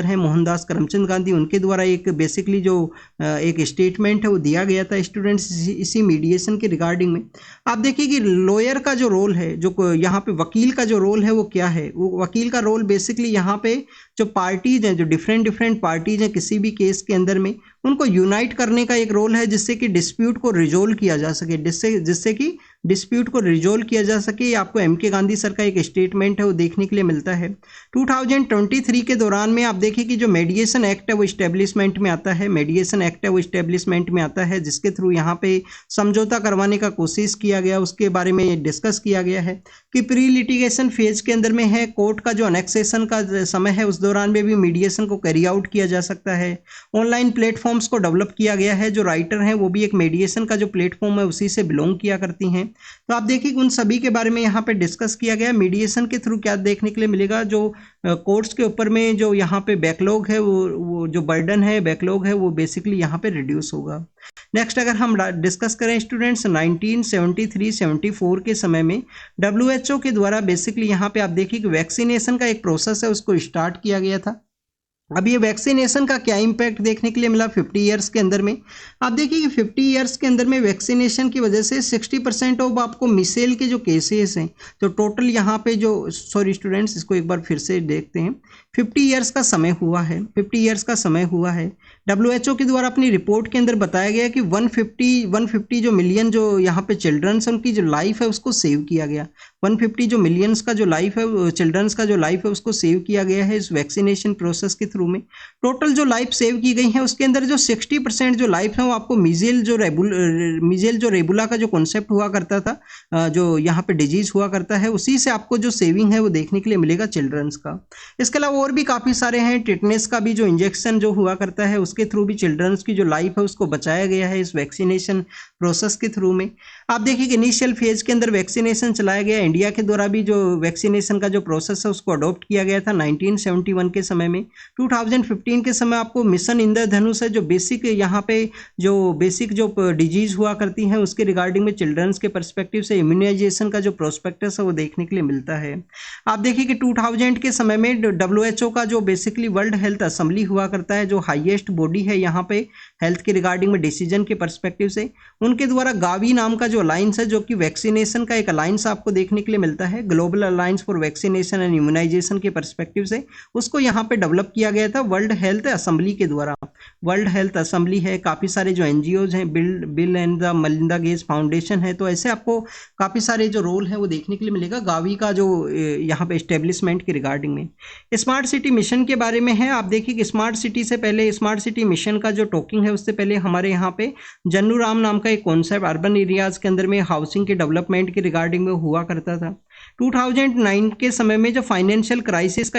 हैं, मोहनदास करमचंद गांधी, उनके द्वारा एक बेसिकली जो एक स्टेटमेंट है वो दिया गया था स्टूडेंट्स इसी मीडिएशन के रिगार्डिंग में। आप देखिए कि लॉयर का जो रोल है, जो यहाँ पे वकील का जो रोल है वो क्या है। वो वकील का रोल बेसिकली यहाँ पे जो पार्टीज हैं, जो डिफरेंट पार्टीज हैं किसी भी केस के अंदर में, उनको यूनाइट करने का एक रोल है जिससे कि डिस्प्यूट को रिजोल्व किया जा सके, जिससे कि डिस्प्यूट को रिजोल्व किया जा सके। ये आपको MK गांधी सर का एक स्टेटमेंट है वो देखने के लिए मिलता है। 2023 के दौरान में आप देखिए कि जो मीडिएशन एक्ट है वो इस्टेब्लिशमेंट में आता है, मीडिएशन एक्ट है वो इस्टेब्लिशमेंट में आता है, जिसके थ्रू यहाँ पे समझौता करवाने का कोशिश किया गया। उसके बारे में डिस्कस किया गया है कि प्री लिटिगेशन फेज के अंदर में है, कोर्ट का जो अनेक्सेशन का समय है उस दौरान में भी मीडिएशन को कैरी आउट किया जा सकता है। ऑनलाइन प्लेटफॉर्म्स को डेवलप किया गया है, जो राइटर हैं वो भी एक मीडिएशन का जो प्लेटफॉर्म है उसी से बिलोंग किया करती हैं। तो आप देखिए उन सभी के बारे में यहाँ पे डिस्कस किया गया। मीडिएशन के थ्रू क्या देखने के लिए मिलेगा, जो कोर्ट्स के ऊपर में जो यहाँ पे बैकलॉग है वो जो बर्डन है, बैकलॉग है, वो बेसिकली यहाँ पे रिड्यूस होगा। नेक्स्ट अगर हम डिस्कस करें स्टूडेंट्स, 1973-74 के समय में WHO के द्वारा बेसिकली यहाँ पे आप देखिए कि वैक्सीनेशन का एक प्रोसेस है उसको स्टार्ट किया गया था। अब ये वैक्सीनेशन का क्या इम्पैक्ट देखने के लिए मिला 50 ईयर्स के अंदर में। आप देखिए कि 50 ईयर्स के अंदर में वैक्सीनेशन की वजह से 60% ऑफ आपको मिसेल के जो केसेस हैं, तो टोटल यहाँ पे जो, सॉरी स्टूडेंट्स इसको एक बार फिर से देखते हैं, 50 ईयर्स का समय हुआ है, 50 ईयर्स का समय हुआ है। WHO के द्वारा अपनी रिपोर्ट के अंदर बताया गया कि 150 जो मिलियन जो यहाँ पे चिल्ड्रंस हैं उनकी जो लाइफ है उसको सेव किया गया। 150 जो मिलियंस का जो लाइफ है, चिल्ड्रंस का जो लाइफ है उसको सेव किया गया है इस वैक्सीनेशन प्रोसेस के थ्रू में। टोटल जो लाइफ सेव की गई है उसके अंदर जो 60% जो लाइफ है वो आपको मीजल जो रेबुला का जो कॉन्सेप्ट हुआ करता था, जो यहाँ पे डिजीज हुआ करता है, उसी से आपको जो सेविंग है वो देखने के लिए मिलेगा चिल्ड्रंस का। इसके अलावा और भी काफ़ी सारे हैं, टिटनेस का भी जो इंजेक्शन जो हुआ करता है उसके थ्रू भी चिल्ड्रंस की जो लाइफ है उसको बचाया गया है इस वैक्सीनेशन प्रोसेस के थ्रू में। आप देखिए कि इनिशियल फेज के अंदर वैक्सीनेशन चलाया गया, इंडिया के द्वारा भी जो वैक्सीनेशन का जो प्रोसेस है उसको अडॉप्ट किया गया था 1971 के समय में। 2015 के समय आपको मिशन इंद्रधनुष है, जो बेसिक यहाँ पे जो बेसिक जो डिजीज हुआ करती हैं उसके रिगार्डिंग में चिल्ड्रंस के परस्पेक्टिव से इम्यूनाइजेशन का जो प्रोस्पेक्टस है वो देखने के लिए मिलता है। आप देखिए कि 2000 के समय में WHO का जो बेसिकली वर्ल्ड हेल्थ असेंबली हुआ करता है, जो हाईएस्ट बॉडी है यहाँ पे हेल्थ के रिगार्डिंग में डिसीजन के परस्पेक्टिव से, उनके द्वारा गावी नाम का जो अलायंस है, जो कि वैक्सीनेशन का एक अलायंस आपको देखने के लिए मिलता है, global alliance for vaccination and immunization के परस्पेक्टिव से, उसको यहाँ पे डेवलप किया गया था वर्ल्ड हेल्थ असेंबली के द्वारा। वर्ल्ड हेल्थ असेंबली है, काफ़ी सारे जो NGOs हैं, Bill and the Melinda Gates Foundation है, तो ऐसे आपको काफ़ी सारे जो रोल है वो देखने के लिए मिलेगा गावी का जो यहाँ पे एस्टेब्लिशमेंट के रिगार्डिंग में। स्मार्ट सिटी मिशन के बारे में है, आप देखिए कि स्मार्ट सिटी से पहले, स्मार्ट सिटी मिशन का जो टॉकिंग है उससे पहले हमारे यहाँ पे जन्नू राम नाम का एक कॉन्सेप्ट अर्बन एरियाज के अंदर में हाउसिंग के डेवलपमेंट के रिगार्डिंग में हुआ करता था। 2009 के समय में जो फाइनेंशियल क्राइसिस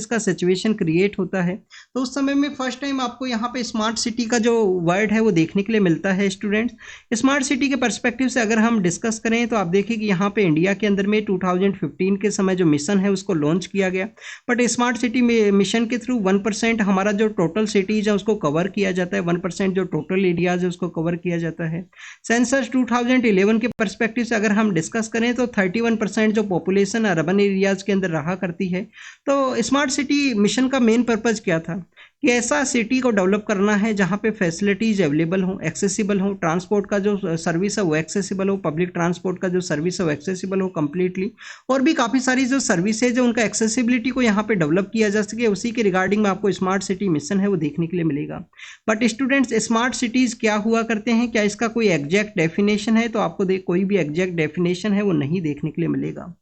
का सिचुएशन क्रिएट होता है, तो उस समय में फर्स्ट टाइम आपको यहाँ पे स्मार्ट सिटी का जो वर्ड है वो देखने के लिए मिलता है स्टूडेंट्स। स्मार्ट सिटी के पर्सपेक्टिव से अगर हम डिस्कस करें तो आप देखिए कि यहाँ पे इंडिया के अंदर में 2015 के समय जो मिशन है उसको लॉन्च किया गया, बट स्मार्ट सिटी मिशन के थ्रू 1% हमारा जो टोटल सिटीज है उसको कवर किया जाता है, 1% जो टोटल एरियाज है उसको कवर किया जाता है। सेंसस 2011 के पर्सपेक्टिव से अगर हम डिस्कस करें तो 31% जो पॉपुलेशन अर्बन एरियाज के अंदर रहा करती है। तो स्मार्ट सिटी मिशन का मेन पर्पज क्या था कि ऐसा सिटी को डेवलप करना है जहाँ पे फैसिलिटीज अवेलेबल हो, एक्सेसिबल हो, ट्रांसपोर्ट का जो सर्विस है वो एक्सेसिबल हो, पब्लिक ट्रांसपोर्ट का जो सर्विस है वो एक्सेसिबल हो कम्प्लीटली, और भी काफ़ी सारी जो सर्विस है जो उनका एक्सेसिबिलिटी को यहाँ पे डेवलप किया जा सके, उसी के रिगार्डिंग में आपको स्मार्ट सिटी मिशन है वो देखने के लिए मिलेगा। बट स्टूडेंट्स, स्मार्ट सिटीज़ क्या हुआ करते हैं, क्या इसका कोई एग्जैक्ट डेफिनेशन है? तो आपको कोई भी एग्जैक्ट डेफिनेशन है वो नहीं देखने के लिए मिलेगा।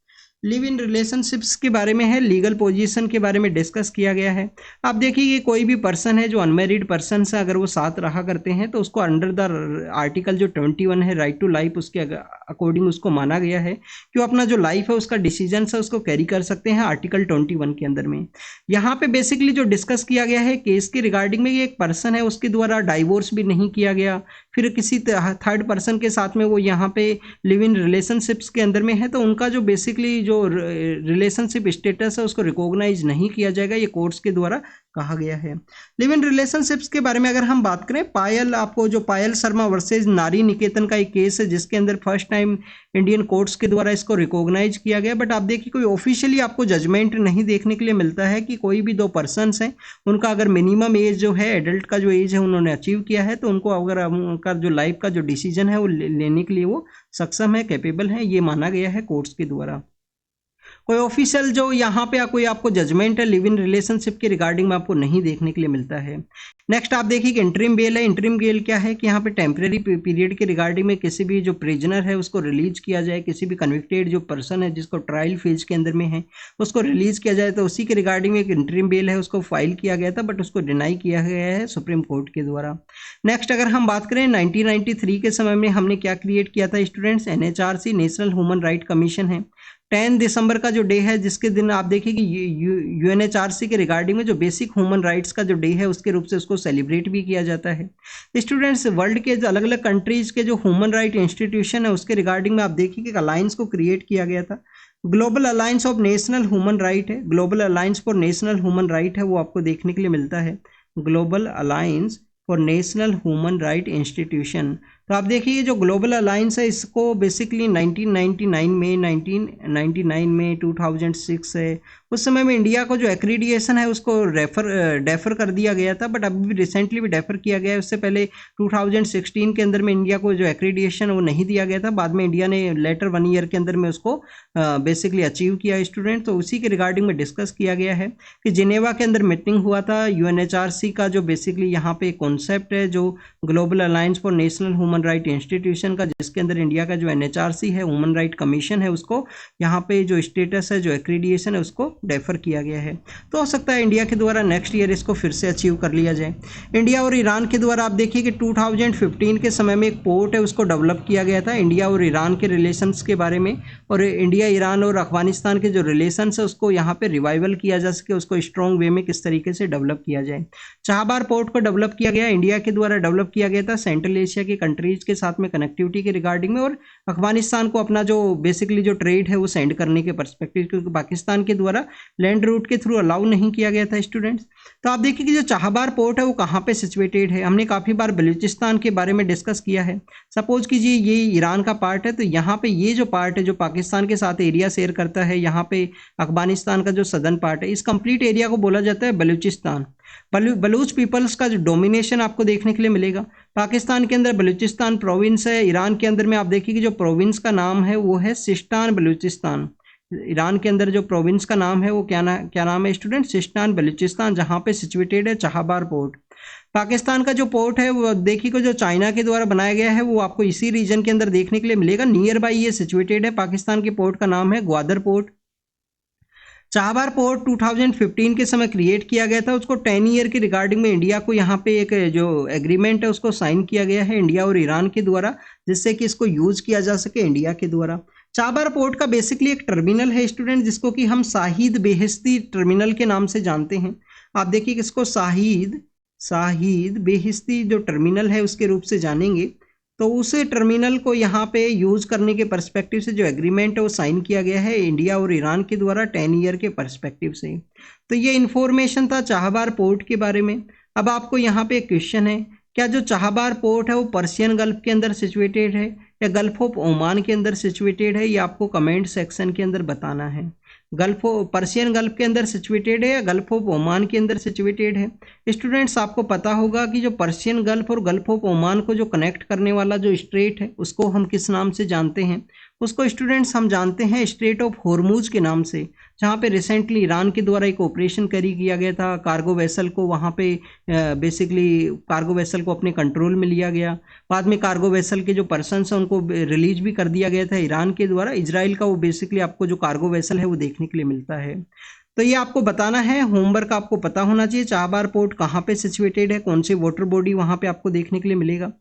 लिव इन रिलेशनशिप्स के बारे में है, लीगल पोजीशन के बारे में डिस्कस किया गया है। आप देखिए कि कोई भी पर्सन है जो अनमेरिड पर्सन है, अगर वो साथ रहा करते हैं तो उसको अंडर द आर्टिकल जो 21 है राइट टू लाइफ, उसके अकॉर्डिंग उसको माना गया है कि वो अपना जो लाइफ है उसका डिसीजन है उसको कैरी कर सकते हैं आर्टिकल 21 के अंदर में। यहाँ पे बेसिकली जो डिस्कस किया गया है केस के रिगार्डिंग में, ये एक पर्सन है उसके द्वारा डाइवोर्स भी नहीं किया गया, फिर किसी थर्ड पर्सन के साथ में वो यहाँ पे लिव इन रिलेशनशिप्स के अंदर में है, तो उनका जो बेसिकली जो रिलेशनशिप स्टेटस है उसको रिकॉग्नाइज नहीं किया जाएगा, ये कोर्ट्स के द्वारा कहा गया है। लिव इन रिलेशनशिप्स के बारे में अगर हम बात करें, आपको जो पायल शर्मा वर्सेज नारी निकेतन का एक केस है जिसके अंदर फर्स्ट टाइम इंडियन कोर्ट्स के द्वारा इसको रिकॉग्नाइज किया गया, बट आप देखिए कोई ऑफिशियली आपको जजमेंट नहीं देखने के लिए मिलता है कि कोई भी दो पर्सन्स हैं उनका अगर मिनिमम एज जो है, एडल्ट का जो एज है उन्होंने अचीव किया है, तो उनको अगर उनका जो लाइफ का जो डिसीजन है वो लेने के लिए वो सक्षम है, कैपेबल है, ये माना गया है कोर्ट्स के द्वारा। कोई ऑफिशियल जो यहाँ पे कोई आपको जजमेंट है लिव इन रिलेशनशिप के रिगार्डिंग में आपको नहीं देखने के लिए मिलता है। नेक्स्ट आप देखिए कि इंटरिम बेल है। इंटरिम बेल क्या है कि यहाँ पे टेम्परेरी पीरियड के रिगार्डिंग में किसी भी जो प्रिजनर है उसको रिलीज किया जाए, किसी भी कन्विक्टेड जो पर्सन है जिसको ट्रायल फेज के अंदर में है उसको रिलीज किया जाए, तो उसी के रिगार्डिंग में एक इंटरिम बेल है उसको फाइल किया गया था, बट उसको डिनाई किया गया है सुप्रीम कोर्ट के द्वारा। नेक्स्ट अगर हम बात करें 1993 के समय में हमने क्या क्रिएट किया था students, NHRC national human right commission है। 10 दिसंबर का जो डे है जिसके दिन आप देखिए कि UNHRC के रिगार्डिंग में जो बेसिक ह्यूमन राइट्स का जो डे है उसके रूप से उसको सेलिब्रेट भी किया जाता है। स्टूडेंट्स, वर्ल्ड के अलग अलग कंट्रीज के जो ह्यूमन राइट इंस्टीट्यूशन है उसके रिगार्डिंग में आप देखिए कि एक अलायंस को क्रिएट किया गया था, global alliance of national human right है, global alliance for national human right है वो आपको देखने के लिए मिलता है, global alliance for national human right institution. तो आप देखिए जो ग्लोबल अलायंस है इसको बेसिकली 1999 में 2006 है उस समय में इंडिया को जो एक्रीडिएशन है उसको डेफर कर दिया गया था, बट अभी भी रिसेंटली भी डेफर किया गया है। उससे पहले 2016 के अंदर में इंडिया को जो एक्रीडिएशन वो नहीं दिया गया था, बाद में इंडिया ने लेटर 1 ईयर के अंदर में उसको बेसिकली अचीव किया स्टूडेंट। तो उसी के रिगार्डिंग में डिस्कस किया गया है कि जिनेवा के अंदर मीटिंग हुआ था UNHRC का जो बेसिकली यहाँ पे कॉन्सेप्ट है जो global alliance for national human right institution का, जिसके अंदर इंडिया का जो NHRC है ह्यूमन राइट कमीशन है उसको यहाँ पे जो स्टेटस है जो एक्रीडिएशन है उसको डेफर किया गया है। तो हो सकता है इंडिया के द्वारा नेक्स्ट ईयर इसको फिर से अचीव कर लिया जाए। इंडिया और ईरान के द्वारा आप देखिए कि 2015 के समय में एक पोर्ट है उसको डेवलप किया गया था इंडिया और ईरान के रिलेशंस के बारे में, और इंडिया ईरान और अफगानिस्तान के जो रिलेशंस है उसको यहाँ पे रिवाइवल किया जा सके, उसको स्ट्रॉन्ग वे में किस तरीके से डेवलप किया जाए। चाहबार पोर्ट को डेवलप किया गया, इंडिया के द्वारा डेवलप किया गया था सेंट्रल एशिया के कंट्रीज के साथ में कनेक्टिविटी के रिगार्डिंग में, और अफगानिस्तान को अपना जो बेसिकली जो ट्रेड है वो सेंड करने के पर्सपेक्टिव, क्योंकि पाकिस्तान के द्वारा लैंड रूट के थ्रू अलाउ नहीं किया गया था स्टूडेंट्स। तो आप देखिए कि जो चाहबार पोर्ट है वो कहाँ पे सिचुएटेड है। हमने काफ़ी बार बलूचिस्तान के बारे में डिस्कस किया है। सपोज कीजिए ये ईरान का पार्ट है, तो यहाँ पे ये जो पार्ट है जो पाकिस्तान के साथ एरिया शेयर करता है, यहाँ पे अफगानिस्तान का जो सदर्न पार्ट है, इस कंप्लीट एरिया को बोला जाता है बलूचिस्तान। बलूच पीपल्स का जो डोमिनेशन आपको देखने के लिए मिलेगा। पाकिस्तान के अंदर बलूचिस्तान प्रोविंस है, ईरान के अंदर में आप देखिए कि जो प्रोविंस का नाम है वो है सिस्तान बलूचिस्तान। ईरान के अंदर जो प्रोविंस का नाम है वो क्या नाम है स्टूडेंट, सिस्तान बलूचिस्तान, जहाँ पे सिचुएटेड है चाहबार पोर्ट। पाकिस्तान का जो पोर्ट है वो देखिए कि जो चाइना के द्वारा बनाया गया है वो आपको इसी रीजन के अंदर देखने के लिए मिलेगा, नियर बाई ये सिचुएटेड है। पाकिस्तान के पोर्ट का नाम है ग्वादर पोर्ट। चाहबार पोर्ट 2015 के समय क्रिएट किया गया था, उसको 10 ईयर के रिगार्डिंग में इंडिया को यहाँ पे एक जो एग्रीमेंट है उसको साइन किया गया है इंडिया और ईरान के द्वारा, जिससे कि इसको यूज़ किया जा सके इंडिया के द्वारा। चाबार पोर्ट का बेसिकली एक टर्मिनल है स्टूडेंट, जिसको कि हम शाहिद बेहिश्ती टर्मिनल के नाम से जानते हैं। आप देखिए कि इसको शाहिद बेहिश्ती जो टर्मिनल है उसके रूप से जानेंगे। तो उस टर्मिनल को यहाँ पे यूज करने के पर्सपेक्टिव से जो एग्रीमेंट है वो साइन किया गया है इंडिया और ईरान के द्वारा 10 ईयर के पर्सपेक्टिव से। तो ये इंफॉर्मेशन था चाहबार पोर्ट के बारे में। अब आपको यहाँ पे एक क्वेश्चन है, क्या जो चाहबार पोर्ट है वो पर्शियन गल्फ के अंदर सिचुएटेड है या गल्फ ऑफ ओमान के अंदर सिचुएटेड है, ये आपको कमेंट सेक्शन के अंदर बताना है। पर्शियन गल्फ के अंदर सिचुएटेड है या गल्फ ऑफ ओमान के अंदर सिचुएटेड है। स्टूडेंट्स आपको पता होगा कि जो पर्शियन गल्फ और गल्फ ऑफ ओमान को जो कनेक्ट करने वाला जो स्ट्रेट है उसको हम किस नाम से जानते हैं? उसको स्टूडेंट्स हम जानते हैं स्ट्रेट ऑफ होर्मुज के नाम से, जहाँ पे रिसेंटली ईरान के द्वारा एक ऑपरेशन कैरी किया गया था। कार्गो वेसल को वहाँ पे बेसिकली कार्गो वेसल को अपने कंट्रोल में लिया गया। बाद में कार्गो वेसल के जो पर्सन्स हैं उनको रिलीज भी कर दिया गया था ईरान के द्वारा। इजराइल का वो बेसिकली आपको जो कार्गो वेसल है वो देखने के लिए मिलता है। तो ये आपको बताना है, होमवर्क आपको पता होना चाहिए चाहबार पोर्ट कहाँ पे सिचुएटेड है, कौन सी वाटर बॉडी वहाँ पे आपको देखने के लिए मिलेगा।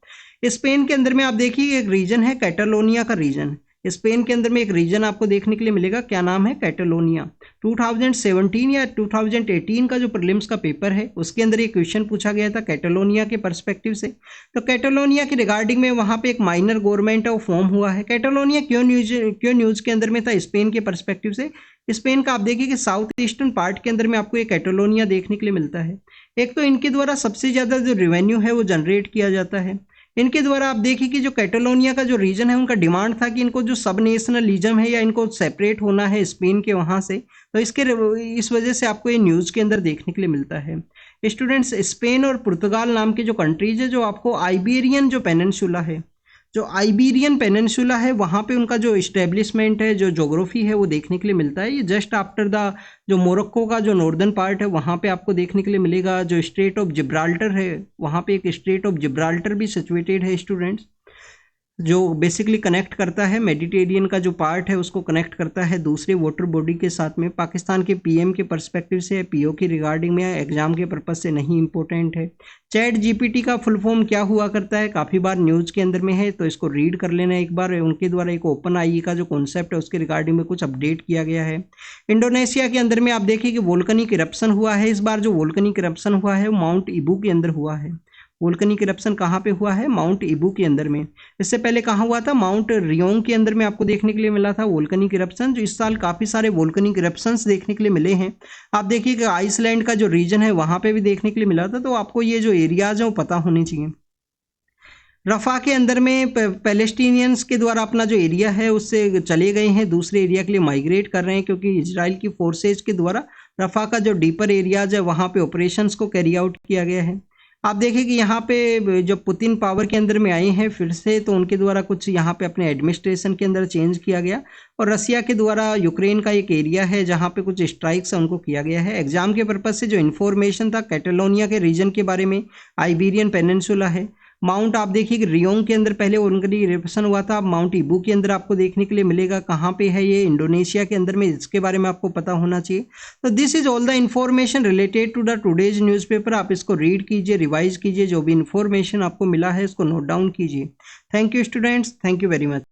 स्पेन के अंदर में आप देखिए एक रीजन है कैटालोनिया का रीजन। स्पेन के अंदर में एक रीजन आपको देखने के लिए मिलेगा, क्या नाम है? कैटालोनिया। 2017 या 2018 का जो प्रीलिम्स का पेपर है उसके अंदर ये क्वेश्चन पूछा गया था कैटालोनिया के पर्सपेक्टिव से। तो कैटालोनिया के रिगार्डिंग में वहाँ पे एक माइनर गवर्नमेंट है वो फॉर्म हुआ है। कैटालोनिया क्यों न्यूज के अंदर में था? स्पेन के पर्सपेक्टिव से। स्पेन का आप देखिए कि साउथ ईस्टर्न पार्ट के अंदर में आपको एक कैटालोनिया देखने के लिए मिलता है। एक तो इनके द्वारा सबसे ज़्यादा जो रेवेन्यू है वो जनरेट किया जाता है। इनके द्वारा आप देखिए कि जो कैटालोनिया का जो रीजन है उनका डिमांड था कि इनको जो सब नेशनलिज्म है या इनको सेपरेट होना है स्पेन के वहाँ से, तो इस वजह से आपको ये न्यूज़ के अंदर देखने के लिए मिलता है। स्टूडेंट्स स्पेन और पुर्तगाल नाम के जो कंट्रीज है, जो आपको आइबेरियन जो पेनिनसुला है, जो आइबेरियन पेनिनसुला है वहाँ पे उनका जो इस्टेब्लिशमेंट है, जो ज्योग्राफी है वो देखने के लिए मिलता है। ये जस्ट आफ्टर द जो मोरक्को का जो नॉर्दर्न पार्ट है वहाँ पे आपको देखने के लिए मिलेगा। जो स्ट्रेट ऑफ जिब्राल्टर है वहाँ पे एक स्ट्रेट ऑफ जिब्राल्टर भी सिचुएटेड है स्टूडेंट्स, जो बेसिकली कनेक्ट करता है मेडिटेरियन का जो पार्ट है उसको कनेक्ट करता है दूसरे वाटर बॉडी के साथ में। पाकिस्तान के पीएम के पर्सपेक्टिव से, पीओ की रिगार्डिंग में, एग्जाम के पर्पज से नहीं इंपॉर्टेंट है। चैट जीपीटी का फुल फॉर्म क्या हुआ करता है? काफ़ी बार न्यूज़ के अंदर में है, तो इसको रीड कर लेना एक बार। उनके द्वारा एक ओपन आई का जो कॉन्सेप्ट है उसके रिगार्डिंग में कुछ अपडेट किया गया है। इंडोनेशिया के अंदर में आप देखिए कि वोल्केनिक इरप्शन हुआ है। इस बार जो वोल्केनिक इरप्शन हुआ है वो माउंट इबू के अंदर हुआ है। वोल्केनिक इरप्शन कहाँ पे हुआ है? माउंट इबू के अंदर में। इससे पहले कहाँ हुआ था? माउंट रियोंग के अंदर में आपको देखने के लिए मिला था वोल्केनिक इरप्शन। जो इस साल काफ़ी सारे वोल्केनिक इरप्शंस देखने के लिए मिले हैं। आप देखिए कि आइसलैंड का जो रीजन है वहाँ पे भी देखने के लिए मिला था। तो आपको ये जो एरियाज हैं वो पता होने चाहिए। रफा के अंदर में पैलेस्टीनियंस के द्वारा अपना जो एरिया है उससे चले गए हैं, दूसरे एरिया के लिए माइग्रेट कर रहे हैं, क्योंकि इजराइल की फोर्सेज के द्वारा रफा का जो डीपर एरियाज है वहाँ पे ऑपरेशंस को कैरी आउट किया गया है। आप देखिए कि यहाँ पे जो पुतिन पावर के अंदर में आए हैं फिर से, तो उनके द्वारा कुछ यहाँ पे अपने एडमिनिस्ट्रेशन के अंदर चेंज किया गया, और रसिया के द्वारा यूक्रेन का एक एरिया है जहाँ पे कुछ स्ट्राइक्स उनको किया गया है। एग्जाम के पर्पज से जो इन्फॉर्मेशन था कैटालोनिया के रीजन के बारे में, आइबेरियन पेनिनसुला है। माउंट आप देखिए कि रियोंग के अंदर पहले उनका इरप्शन हुआ था। माउंट इबू के अंदर आपको देखने के लिए मिलेगा। कहाँ पे है ये? इंडोनेशिया के अंदर में। इसके बारे में आपको पता होना चाहिए। तो this is all the information related to the today's newspaper. आप इसको रीड कीजिए, रिवाइज कीजिए, जो भी इन्फॉर्मेशन आपको मिला है इसको नोट डाउन कीजिए। Thank you students, thank you very much.